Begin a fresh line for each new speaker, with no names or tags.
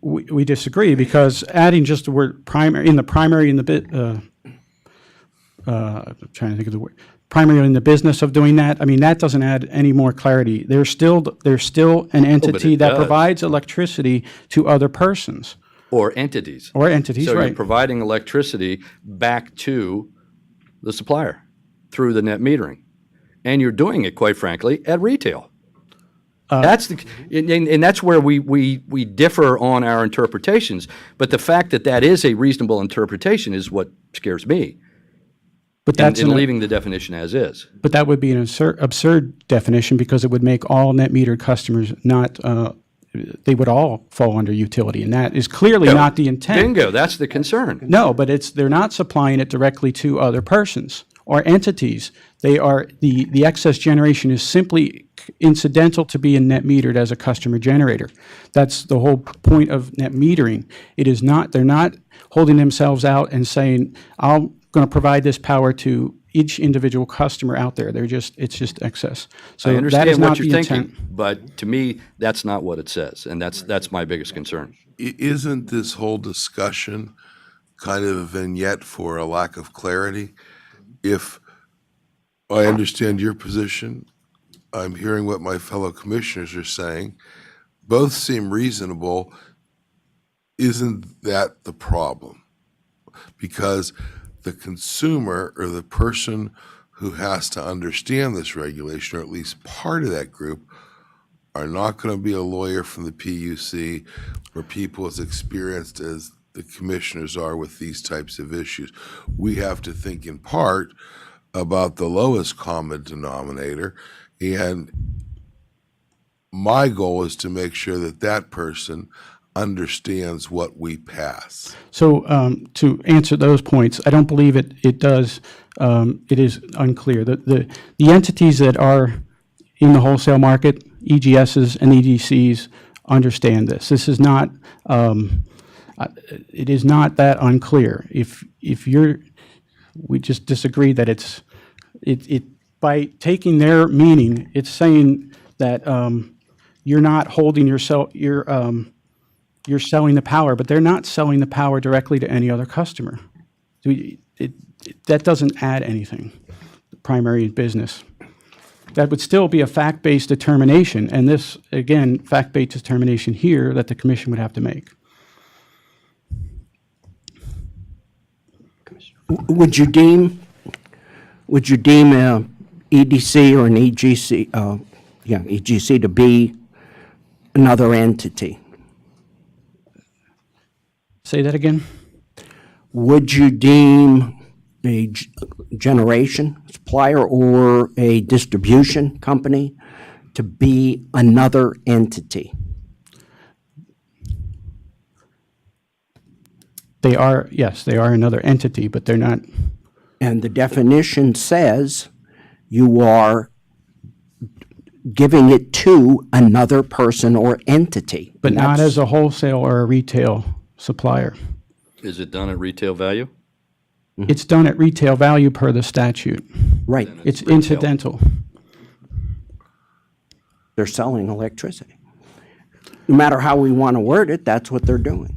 We disagree, because adding just the word primary in the primary in the bit, I'm trying to think of the word, primary in the business of doing that, I mean, that doesn't add any more clarity. There's still an entity that provides electricity to other persons.
Or entities.
Or entities,
so
right.
You're providing electricity back to the supplier through the net metering. And you're doing it, quite frankly, at retail. That's the, and that's where we differ on our interpretations. But the fact that that is a reasonable interpretation is what scares me. But that's in leaving the definition as is.
But that would be an absurd definition, because it would make all net metered customers not. They would all fall under utility, and that is clearly not the intent.
Bingo, that's the concern.
No, but they're not supplying it directly to other persons or entities. They are the excess generation is simply incidental to being net metered as a customer generator. That's the whole point of net metering. It is not. They're not holding themselves out and saying, I'm going to provide this power to each individual customer out there. It's just excess. So
I understand
that is
what
not
you're
the
thinking,
intent.
but to me, that's not what it says, and that's my biggest concern.
Isn't this whole discussion kind of a vignette for a lack of clarity? If I understand your position, I'm hearing what my fellow commissioners are saying. Both seem reasonable. Isn't that the problem? Because the consumer, or the person who has to understand this regulation, or at least part of that group, are not going to be a lawyer from the PUC or people as experienced as the commissioners are with these types of issues. We have to think in part about the lowest common denominator, and my goal is to make sure that that person understands what we pass.
So to answer those points, I don't believe it does. It is unclear. The entities that are in the wholesale market, EGSs and EDCs, understand this. This is not. It is not that unclear. If we just disagree that it by taking their meaning, it's saying that you're not holding yourself. You're selling the power, but they're not selling the power directly to any other customer. That doesn't add anything, primary business. That would still be a fact-based determination, and this, again, fact-based determination here that the commission would have to make.
Would you deem a EDC or an EGC, EGC to be another entity?
Say that again?
Would you deem a generation supplier or a distribution company to be another entity?
They are, yes, they are another entity, but they're not.
And the definition says you are giving it to another person or entity.
But not as a wholesale or a retail supplier.
Is it done at retail value?
It's done at retail value per the statute.
Right.
It's incidental.
They're selling electricity. No matter how we want to word it, that's what they're doing.